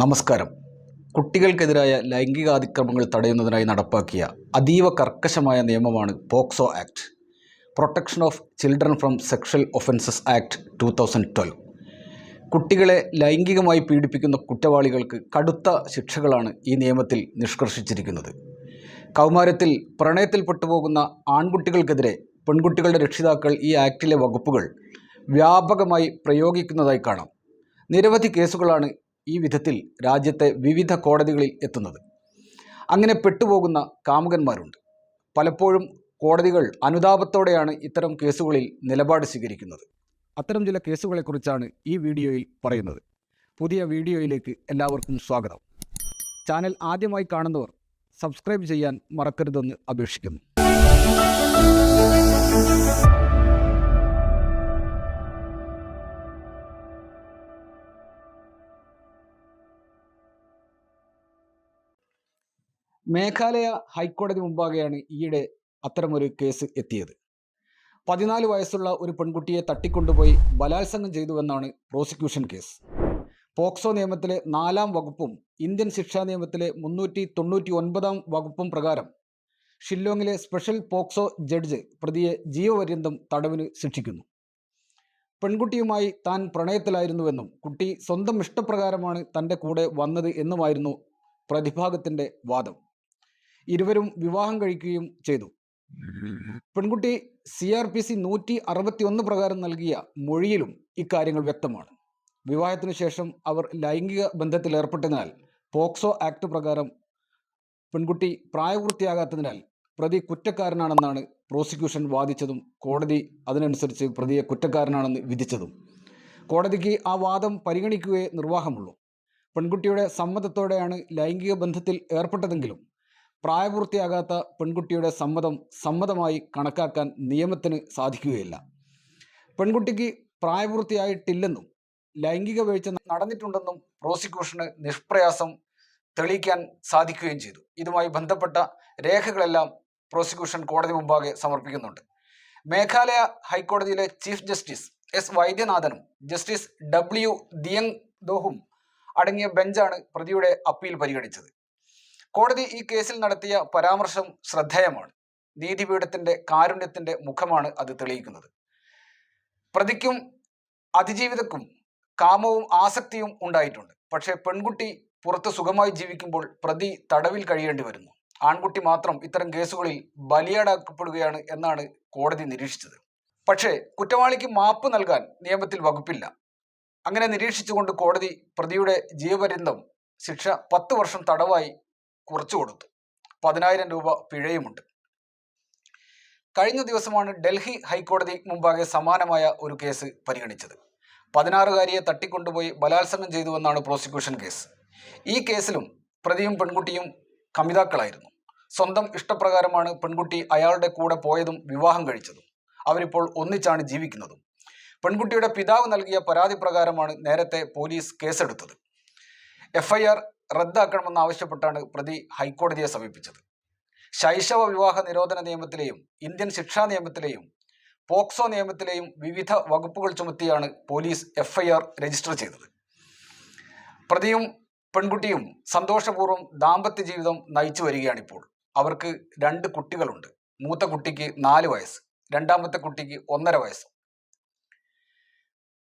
നമസ്കാരം. കുട്ടികൾക്കെതിരായ ലൈംഗികാതിക്രമങ്ങൾ തടയുന്നതിനായി നടപ്പാക്കിയ അതീവ കർക്കശമായ നിയമമാണ് POCSO act, protection of children from sexual offences act 2012. കുട്ടികളെ ലൈംഗികമായി പീഡിപ്പിക്കുന്ന കുറ്റവാളികൾക്ക് കടുത്ത ശിക്ഷകളാണ് ഈ നിയമത്തിൽ നിഷ്കർഷിച്ചിരിക്കുന്നത്. കൗമാരത്തിൽ പ്രണയത്തിൽപ്പെട്ടുപോകുന്ന ആൺകുട്ടികൾക്കെതിരെ പെൺകുട്ടികളുടെ രക്ഷിതാക്കൾ ഈ ആക്ടിലെ വകുപ്പുകൾ വ്യാപകമായി പ്രയോഗിക്കുന്നതായി കാണാം. നിരവധി കേസുകളാണ് ഈ വിധത്തിൽ രാജ്യത്തെ വിവിധ കോടതികളിൽ എത്തുന്നത്. അങ്ങനെ പെട്ടുപോകുന്ന കാമുകന്മാരുണ്ട്. പലപ്പോഴും കോടതികൾ അനുതാപത്തോടെയാണ് ഇത്തരം കേസുകളിൽ നിലപാട് സ്വീകരിക്കുന്നത്. അത്തരം ചില കേസുകളെക്കുറിച്ചാണ് ഈ വീഡിയോയിൽ പറയുന്നത്. പുതിയ വീഡിയോയിലേക്ക് എല്ലാവർക്കും സ്വാഗതം. ചാനൽ ആദ്യമായി കാണുന്നവർ സബ്സ്ക്രൈബ് ചെയ്യാൻ മറക്കരുതെന്ന് അപേക്ഷിക്കുന്നു. മേഘാലയ ഹൈക്കോടതി മുമ്പാകെയാണ് ഈയിടെ അത്തരമൊരു കേസ് എത്തിയത്. 14 വയസ്സുള്ള ഒരു പെൺകുട്ടിയെ തട്ടിക്കൊണ്ടുപോയി ബലാത്സംഗം ചെയ്തുവെന്നാണ് പ്രോസിക്യൂഷൻ കേസ്. പോക്സോ നിയമത്തിലെ 4-ാം വകുപ്പും ഇന്ത്യൻ ശിക്ഷാ നിയമത്തിലെ 399-ാം വകുപ്പും പ്രകാരം ഷില്ലോങ്ങിലെ സ്പെഷ്യൽ പോക്സോ ജഡ്ജ് പ്രതിയെ ജീവപര്യന്തം തടവിന് ശിക്ഷിക്കുന്നു. പെൺകുട്ടിയുമായി താൻ പ്രണയത്തിലായിരുന്നുവെന്നും കുട്ടി സ്വന്തം ഇഷ്ടപ്രകാരമാണ് തൻ്റെ കൂടെ വന്നത് എന്നുമായിരുന്നു പ്രതിഭാഗത്തിൻ്റെ വാദം. ഇരുവരും വിവാഹം കഴിക്കുകയും ചെയ്തു. പെൺകുട്ടി CRPC 161 പ്രകാരം നൽകിയ മൊഴിയിലും ഇക്കാര്യങ്ങൾ വ്യക്തമാണ്. വിവാഹത്തിനു ശേഷം അവർ ലൈംഗിക ബന്ധത്തിലേർപ്പെട്ടതിനാൽ പോക്സോ ആക്ട് പ്രകാരം പെൺകുട്ടി പ്രായപൂർത്തിയാകാത്തതിനാൽ പ്രതി കുറ്റക്കാരനാണെന്നാണ് പ്രോസിക്യൂഷൻ വാദിച്ചതും കോടതി അതിനനുസരിച്ച് പ്രതിയെ കുറ്റക്കാരനാണെന്ന് വിധിച്ചതും. കോടതിക്ക് ആ വാദം പരിഗണിക്കുകയേ നിർവാഹമുള്ളൂ. പെൺകുട്ടിയുടെ സമ്മതത്തോടെയാണ് ലൈംഗിക ബന്ധത്തിൽ ഏർപ്പെട്ടതെങ്കിലും പ്രായപൂർത്തിയാകാത്ത പെൺകുട്ടിയുടെ സമ്മതമായി കണക്കാക്കാൻ നിയമത്തിന് സാധിക്കുകയില്ല. പെൺകുട്ടിക്ക് പ്രായപൂർത്തിയായിട്ടില്ലെന്നും ലൈംഗിക വീഴ്ച നടന്നിട്ടുണ്ടെന്നും പ്രോസിക്യൂഷന് നിഷ്പ്രയാസം തെളിയിക്കാൻ സാധിക്കുകയും ചെയ്തു. ഇതുമായി ബന്ധപ്പെട്ട രേഖകളെല്ലാം പ്രോസിക്യൂഷൻ കോടതി മുമ്പാകെ സമർപ്പിക്കുന്നുണ്ട്. മേഘാലയ ഹൈക്കോടതിയിലെ ചീഫ് ജസ്റ്റിസ് S. വൈദ്യനാഥനും ജസ്റ്റിസ് W. ദിയങ് ദോഹും അടങ്ങിയ ബെഞ്ചാണ് പ്രതിയുടെ അപ്പീൽ പരിഗണിച്ചത്. കോടതി ഈ കേസിൽ നടത്തിയ പരാമർശം ശ്രദ്ധേയമാണ്. നീതിപീഠത്തിന്റെ കാരുണ്യത്തിന്റെ മുഖമാണ് അത് തെളിയിക്കുന്നത്. പ്രതിക്കും അതിജീവിതക്കും കാമവും ആസക്തിയും ഉണ്ടായിട്ടുണ്ട്. പക്ഷേ പെൺകുട്ടി പുറത്ത് സുഖമായി ജീവിക്കുമ്പോൾ പ്രതി തടവിൽ കഴിയേണ്ടി വരുന്നു. ആൺകുട്ടി മാത്രം ഇത്തരം കേസുകളിൽ ബലിയാടാക്കപ്പെടുകയാണ് എന്നാണ് കോടതി നിരീക്ഷിച്ചത്. പക്ഷേ കുറ്റവാളിക്ക് മാപ്പ് നൽകാൻ നിയമത്തിൽ വകുപ്പില്ല. അങ്ങനെ നിരീക്ഷിച്ചുകൊണ്ട് കോടതി പ്രതിയുടെ ജീവപര്യന്തം ശിക്ഷ 10 വർഷം തടവായി കുറച്ചു കൊടുത്തു. 10,000 രൂപ പിഴയുമുണ്ട്. കഴിഞ്ഞ ദിവസമാണ് ഡൽഹി ഹൈക്കോടതി മുമ്പാകെ സമാനമായ ഒരു കേസ് പരിഗണിച്ചത്. 16-കാരിയെ തട്ടിക്കൊണ്ടുപോയി ബലാത്സംഗം ചെയ്തുവെന്നാണ് പ്രോസിക്യൂഷൻ കേസ്. ഈ കേസിലും പ്രതിയും പെൺകുട്ടിയും കമിതാക്കളായിരുന്നു. സ്വന്തം ഇഷ്ടപ്രകാരമാണ് പെൺകുട്ടി അയാളുടെ കൂടെ പോയതും വിവാഹം കഴിച്ചതും. അവരിപ്പോൾ ഒന്നിച്ചാണ് ജീവിക്കുന്നതും. പെൺകുട്ടിയുടെ പിതാവ് നൽകിയ പരാതി പ്രകാരമാണ് നേരത്തെ പോലീസ് കേസെടുത്തത്. FIR റദ്ദാക്കണമെന്നാവശ്യപ്പെട്ടാണ് പ്രതി ഹൈക്കോടതിയെ സമീപിച്ചത്. ശൈശവ വിവാഹ നിരോധന നിയമത്തിലെയും ഇന്ത്യൻ ശിക്ഷാ നിയമത്തിലെയും പോക്സോ നിയമത്തിലെയും വിവിധ വകുപ്പുകൾ ചുമത്തിയാണ് പോലീസ് FIR രജിസ്റ്റർ ചെയ്തത്. പ്രതിയും പെൺകുട്ടിയും സന്തോഷപൂർവ്വം ദാമ്പത്യ ജീവിതം നയിച്ചു വരികയാണിപ്പോൾ. അവർക്ക് 2 കുട്ടികളുണ്ട്. മൂത്ത കുട്ടിക്ക് 4 വയസ്സ്, രണ്ടാമത്തെ കുട്ടിക്ക് 1.5 വയസ്സ്.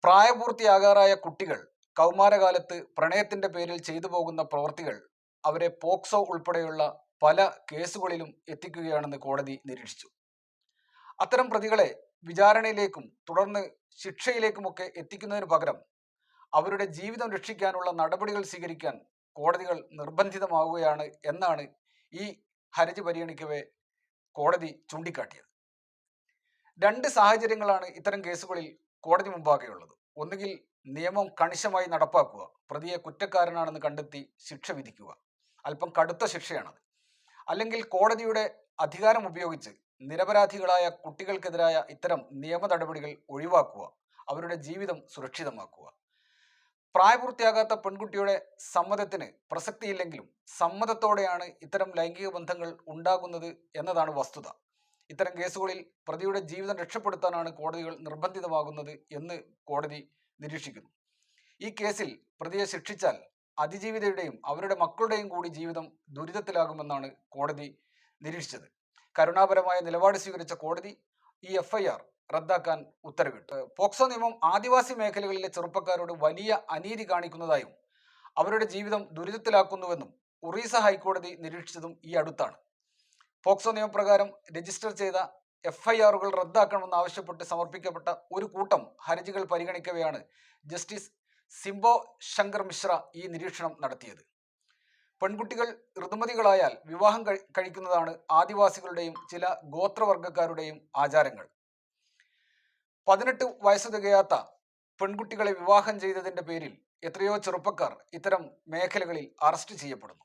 പ്രായപൂർത്തിയാകാറായ കുട്ടികൾ കൗമാരകാലത്ത് പ്രണയത്തിന്റെ പേരിൽ ചെയ്തു പോകുന്ന പ്രവൃത്തികൾ അവരെ പോക്സോ ഉൾപ്പെടെയുള്ള പല കേസുകളിലും എത്തിക്കുകയാണെന്ന് കോടതി നിരീക്ഷിച്ചു. അത്തരം പ്രതികളെ വിചാരണയിലേക്കും തുടർന്ന് ശിക്ഷയിലേക്കുമൊക്കെ എത്തിക്കുന്നതിന് പകരം അവരുടെ ജീവിതം രക്ഷിക്കാനുള്ള നടപടികൾ സ്വീകരിക്കാൻ കോടതികൾ നിർബന്ധിതമാവുകയാണ് എന്നാണ് ഈ ഹർജി പരിഗണിക്കവേ കോടതി ചൂണ്ടിക്കാട്ടിയത്. 2 സാഹചര്യങ്ങളാണ് ഇത്തരം കേസുകളിൽ കോടതി മുമ്പാകെയുള്ളത്. ഒന്നുകിൽ നിയമം കണിശമായി നടപ്പാക്കുക, പ്രതിയെ കുറ്റക്കാരനാണെന്ന് കണ്ടെത്തി ശിക്ഷ വിധിക്കുക, അല്പം കടുത്ത ശിക്ഷയാണത്. അല്ലെങ്കിൽ കോടതിയുടെ അധികാരം ഉപയോഗിച്ച് നിരപരാധികളായ കുട്ടികൾക്കെതിരായ ഇത്തരം നിയമ നടപടികൾ ഒഴിവാക്കുക, അവരുടെ ജീവിതം സുരക്ഷിതമാക്കുക. പ്രായപൂർത്തിയാകാത്ത പെൺകുട്ടിയുടെ സമ്മതത്തിന് പ്രസക്തിയില്ലെങ്കിലും സമ്മതത്തോടെയാണ് ഇത്തരം ലൈംഗിക ബന്ധങ്ങൾ ഉണ്ടാകുന്നത് എന്നതാണ് വസ്തുത. ഇത്തരം കേസുകളിൽ പ്രതിയുടെ ജീവിതം രക്ഷപ്പെടുത്താനാണ് കോടതികൾ നിർബന്ധിതമാകുന്നത് എന്ന് കോടതി നിരീക്ഷിക്കുന്നു. ഈ കേസിൽ പ്രതിയെ ശിക്ഷിച്ചാൽ അതിജീവിതയുടെയും അവരുടെ മക്കളുടെയും കൂടി ജീവിതം ദുരിതത്തിലാകുമെന്നാണ് കോടതി നിരീക്ഷിച്ചത്. കരുണാപരമായ നിലപാട് സ്വീകരിച്ച കോടതി ഈ FIR റദ്ദാക്കാൻ ഉത്തരവിട്ടു. പോക്സോ നിയമം ആദിവാസി മേഖലകളിലെ ചെറുപ്പക്കാരോട് വലിയ അനീതി കാണിക്കുന്നതായും അവരുടെ ജീവിതം ദുരിതത്തിലാക്കുന്നുവെന്നും ഒറീസ ഹൈക്കോടതി നിരീക്ഷിച്ചതും ഈ അടുത്താണ്. പോക്സോ നിയമപ്രകാരം രജിസ്റ്റർ ചെയ്ത FIRകൾ റദ്ദാക്കണമെന്നാവശ്യപ്പെട്ട് സമർപ്പിക്കപ്പെട്ട ഒരു കൂട്ടം ഹർജികൾ പരിഗണിക്കവെയാണ് ജസ്റ്റിസ് സിംബോ ശങ്കർ മിശ്ര ഈ നിരീക്ഷണം നടത്തിയത്. പെൺകുട്ടികൾ ഋതുമതികളായാൽ വിവാഹം കഴിക്കുന്നതാണ് ആദിവാസികളുടെയും ചില ഗോത്രവർഗക്കാരുടെയും ആചാരങ്ങൾ. 18 വയസ്സ് തികയാത്ത പെൺകുട്ടികളെ വിവാഹം ചെയ്തതിൻ്റെ പേരിൽ എത്രയോ ചെറുപ്പക്കാർ ഇത്തരം മേഖലകളിൽ അറസ്റ്റ് ചെയ്യപ്പെടുന്നു.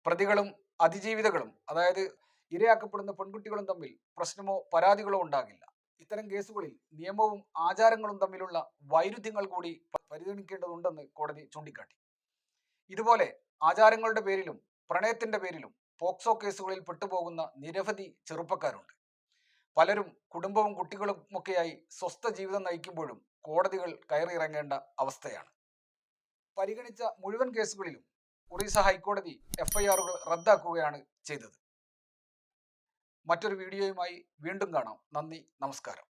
പ്രതികളും അതിജീവിതകളും, അതായത് ഇരയാക്കപ്പെടുന്ന പെൺകുട്ടികളും തമ്മിൽ പ്രശ്നമോ പരാതികളോ ഉണ്ടാകില്ല. ഇത്തരം കേസുകളിൽ നിയമവും ആചാരങ്ങളും തമ്മിലുള്ള വൈരുദ്ധ്യങ്ങൾ കൂടി പരിഗണിക്കേണ്ടതുണ്ടെന്ന് കോടതി ചൂണ്ടിക്കാട്ടി. ഇതുപോലെ ആചാരങ്ങളുടെ പേരിലും പ്രണയത്തിന്റെ പേരിലും പോക്സോ കേസുകളിൽ പെട്ടുപോകുന്ന നിരവധി ചെറുപ്പക്കാരുണ്ട്. പലരും കുടുംബവും കുട്ടികളുമൊക്കെയായി സ്വസ്ഥ ജീവിതം നയിക്കുമ്പോഴും കോടതികൾ കയറിയിറങ്ങേണ്ട അവസ്ഥയാണ്. പരിഗണിച്ച മുഴുവൻ കേസുകളിലും ഒറീസ ഹൈക്കോടതി FIRകൾ റദ്ദാക്കുകയാണ് ചെയ്തത്. മറ്റൊരു വീഡിയോയുമായി വീണ്ടും കാണാം. നന്ദി, നമസ്കാരം.